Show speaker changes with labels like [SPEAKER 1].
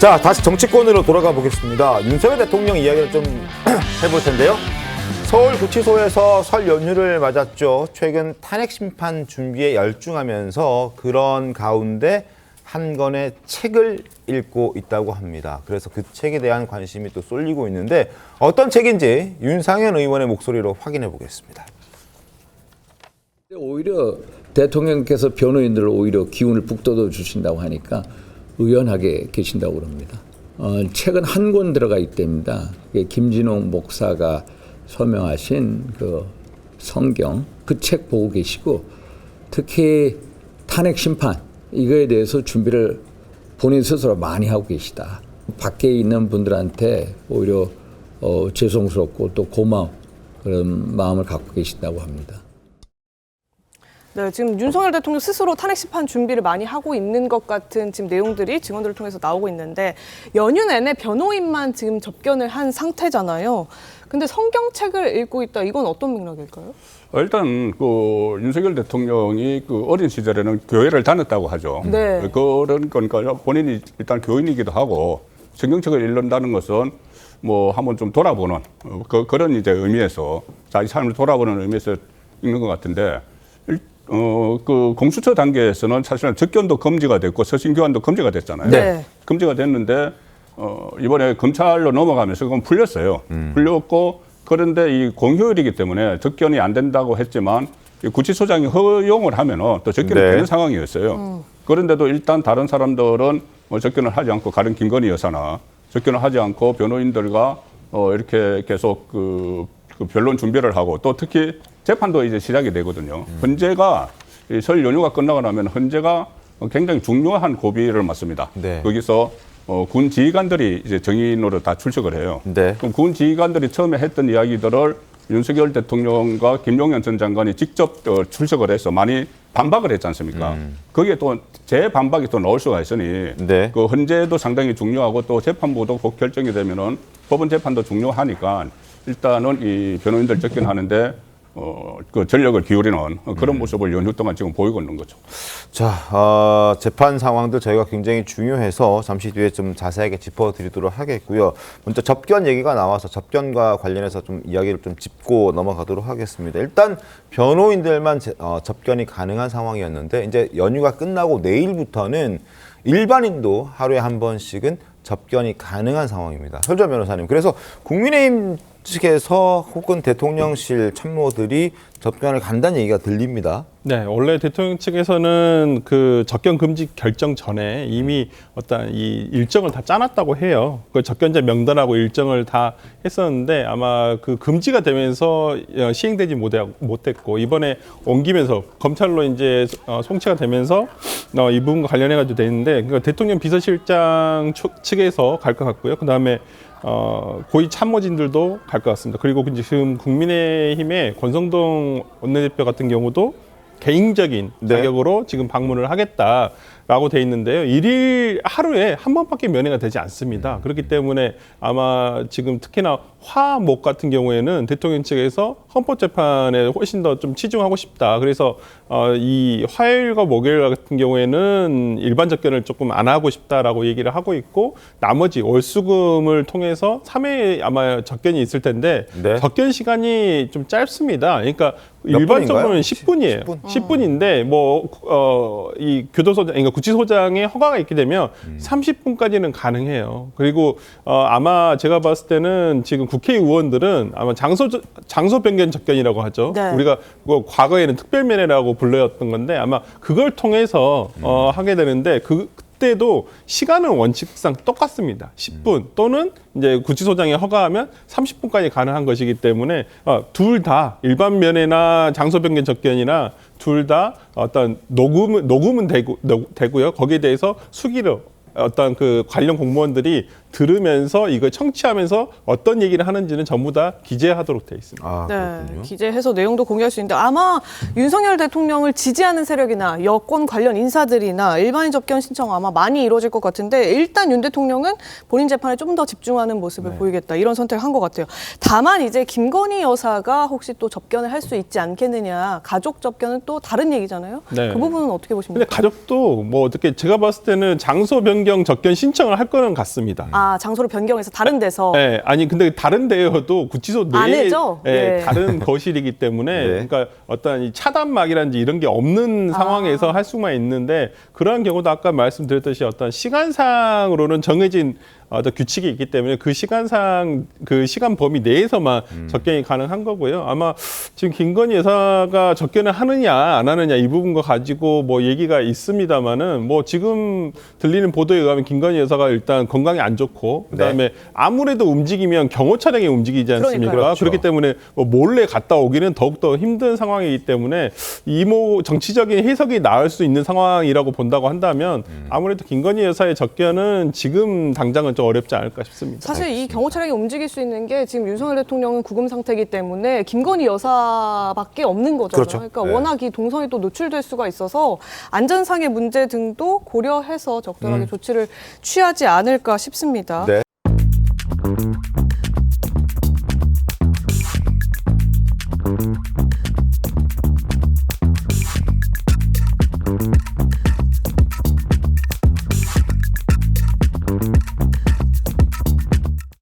[SPEAKER 1] 자, 다시 정치권으로 돌아가 보겠습니다. 윤석열 대통령 이야기를 좀 해볼 텐데요. 서울구치소에서 설 연휴를 맞았죠. 최근 탄핵 심판 준비에 열중하면서 그런 가운데 한 권의 책을 읽고 있다고 합니다. 그래서 그 책에 대한 관심이 또 쏠리고 있는데 어떤 책인지 윤상현 의원의 목소리로 확인해 보겠습니다.
[SPEAKER 2] 오히려 대통령께서 변호인들을 오히려 기운을 북돋워 주신다고 하니까 의연하게 계신다고 그럽니다. 책은 한 권 들어가 있답니다. 김진홍 목사가 서명하신 그 성경, 그 책 보고 계시고 특히 탄핵 심판 이거에 대해서 준비를 본인 스스로 많이 하고 계시다. 밖에 있는 분들한테 오히려 죄송스럽고 또 고마운 그런 마음을 갖고 계신다고 합니다.
[SPEAKER 3] 네, 지금 윤석열 대통령 스스로 탄핵 심판 준비를 많이 하고 있는 것 같은 지금 내용들이 증언들을 통해서 나오고 있는데 연휴 내내 변호인만 지금 접견을 한 상태잖아요. 근데 성경책을 읽고 있다. 이건 어떤 맥락일까요?
[SPEAKER 4] 일단 그 윤석열 대통령이 그 어린 시절에는 교회를 다녔다고 하죠.
[SPEAKER 3] 네.
[SPEAKER 4] 그런 거니까 본인이 일단 교인이기도 하고 성경책을 읽는다는 것은 뭐 한번 좀 돌아보는 그런 이제 의미에서 자기 삶을 돌아보는 의미에서 읽는 것 같은데. 그 공수처 단계에서는 사실은 접견도 금지가 됐고 서신 교환도 금지가 됐잖아요.
[SPEAKER 3] 네.
[SPEAKER 4] 금지가 됐는데 이번에 검찰로 넘어가면서 그건 풀렸어요. 풀렸고 그런데 이 공휴일이기 때문에 접견이 안 된다고 했지만 구치소장이 허용을 하면은 또 접견이
[SPEAKER 1] 네.
[SPEAKER 4] 되는 상황이었어요. 그런데도 일단 다른 사람들은 뭐 접견을 하지 않고 가령 김건희 여사나 접견을 하지 않고 변호인들과 이렇게 계속 그 변론 준비를 하고 또 특히 재판도 이제 시작이 되거든요. 헌재가 설 연휴가 끝나고 나면 헌재가 굉장히 중요한 고비를 맞습니다.
[SPEAKER 1] 네.
[SPEAKER 4] 거기서 군 지휘관들이 이제 정인으로 다 출석을 해요.
[SPEAKER 1] 네.
[SPEAKER 4] 그럼 군 지휘관들이 처음에 했던 이야기들을 윤석열 대통령과 김용현 전 장관이 직접 출석을 해서 많이 반박을 했지 않습니까? 거기에 또 재반박이 또 나올 수가 있으니
[SPEAKER 1] 네.
[SPEAKER 4] 그 헌재도 상당히 중요하고 또 재판부도 곧 결정이 되면은 법원 재판도 중요하니까 일단은 이 변호인들 접견하는데 그 전력을 기울이는 그런 모습을 연휴 동안 지금 보이고 있는 거죠.
[SPEAKER 1] 자, 재판 상황들 저희가 굉장히 중요해서 잠시 뒤에 좀 자세하게 짚어드리도록 하겠고요. 먼저 접견 얘기가 나와서 접견과 관련해서 좀 이야기를 좀 짚고 넘어가도록 하겠습니다. 일단 변호인들만 접견이 가능한 상황이었는데 이제 연휴가 끝나고 내일부터는 일반인도 하루에 한 번씩은 접견이 가능한 상황입니다. 설전 변호사님. 그래서 국민의힘 측에서 혹은 대통령실 참모들이 접견을 간다는 얘기가 들립니다.
[SPEAKER 5] 네, 원래 대통령 측에서는 그 접견 금지 결정 전에 이미 어떤 이 일정을 다 짜놨다고 해요. 그 접견자 명단하고 일정을 다 했었는데 아마 그 금지가 되면서 시행되지 못했고 이번에 옮기면서 검찰로 이제 송치가 되면서 이 부분과 관련해가지고 되는데 그러니까 대통령 비서실장 측에서 갈 것 같고요. 그 다음에 고위 참모진들도 갈 것 같습니다. 그리고 지금 국민의힘의 권성동 원내대표 같은 경우도 개인적인 자격으로 지금 방문을 하겠다라고 돼 있는데요. 일일 하루에 한 번밖에 면회가 되지 않습니다. 그렇기 때문에 아마 지금 특히나 화목 같은 경우에는 대통령 측에서 헌법재판에 훨씬 더 좀 치중하고 싶다. 그래서 이 화요일과 목요일 같은 경우에는 일반 접견을 조금 안 하고 싶다라고 얘기를 하고 있고 나머지 월수금을 통해서 3회 아마 접견이 있을 텐데
[SPEAKER 1] 네.
[SPEAKER 5] 접견 시간이 좀 짧습니다. 그러니까
[SPEAKER 1] 몇
[SPEAKER 5] 일반적으로는
[SPEAKER 1] 분인가요?
[SPEAKER 5] 10분이에요.
[SPEAKER 1] 10분?
[SPEAKER 5] 10분인데 이 교도소장, 그러니까 구치소장의 허가가 있게 되면 30분까지는 가능해요. 그리고 아마 제가 봤을 때는 지금 국회의원들은 아마 장소 변경 접견이라고 하죠.
[SPEAKER 3] 네.
[SPEAKER 5] 우리가 뭐 과거에는 특별면회라고 불렸던 건데 아마 그걸 통해서 하게 되는데 그때도 시간은 원칙상 똑같습니다. 10분 또는 이제 구치소장이 허가하면 30분까지 가능한 것이기 때문에 둘 다 일반 면회나 장소 변경 접견이나 둘 다 어떤 녹음은 되고요. 거기에 대해서 수기로 어떤 그 관련 공무원들이 들으면서 이걸 청취하면서 어떤 얘기를 하는지는 전부 다 기재하도록 돼 있습니다.
[SPEAKER 1] 아,
[SPEAKER 3] 네,
[SPEAKER 1] 그렇군요.
[SPEAKER 3] 기재해서 내용도 공개할 수 있는데 아마 윤석열 대통령을 지지하는 세력이나 여권 관련 인사들이나 일반인 접견 신청 아마 많이 이루어질 것 같은데 일단 윤 대통령은 본인 재판에 좀 더 집중하는 모습을 보이겠다 이런 선택을 한 것 같아요. 다만 이제 김건희 여사가 혹시 또 접견을 할 수 있지 않겠느냐, 가족 접견은 또 다른 얘기잖아요.
[SPEAKER 5] 네.
[SPEAKER 3] 그 부분은 어떻게 보십니까?
[SPEAKER 5] 근데 가족도 뭐 어떻게 제가 봤을 때는 장소 변경 변경 접견 신청을 할 거는 같습니다.
[SPEAKER 3] 아, 장소를 변경해서 다른 데서.
[SPEAKER 5] 네, 아니 근데 다른 데여도 구치소 내에
[SPEAKER 3] 안에죠? 네.
[SPEAKER 5] 다른 거실이기 때문에
[SPEAKER 1] 네.
[SPEAKER 5] 그러니까 어떤 이 차단막이라든지 이런 게 없는 상황에서 할 수만 있는데 그러한 경우도 아까 말씀드렸듯이 어떤 시간상으로는 정해진 어떤 규칙이 있기 때문에 그 시간상 그 시간 범위 내에서만 접견이 가능한 거고요. 아마 지금 김건희 여사가 접견을 하느냐 안 하느냐 이 부분과 가지고 뭐 얘기가 있습니다만은 뭐 지금 들리는 보도에 의하면 김건희 여사가 일단 건강이 안 좋고 그다음에 아무래도 움직이면 경호 차량이 움직이지 않습니까?
[SPEAKER 3] 그러니까요.
[SPEAKER 5] 그렇기 때문에 뭐 몰래 갔다 오기는 더욱더 힘든 상황이기 때문에 이모 정치적인 해석이 나올 수 있는 상황이라고 본다고 한다면 아무래도 김건희 여사의 접견은 지금 당장은 좀 어렵지 않을까 싶습니다.
[SPEAKER 3] 사실 이 경호 차량이 움직일 수 있는 게 지금 윤석열 대통령은 구금 상태이기 때문에 김건희 여사밖에 없는 거잖아요.
[SPEAKER 1] 그렇죠.
[SPEAKER 3] 그러니까
[SPEAKER 1] 네.
[SPEAKER 3] 워낙 이 동선이 또 노출될 수가 있어서 안전상의 문제 등도 고려해서 적절하게 조치를 취하지 않을까 싶습니다.
[SPEAKER 1] 네.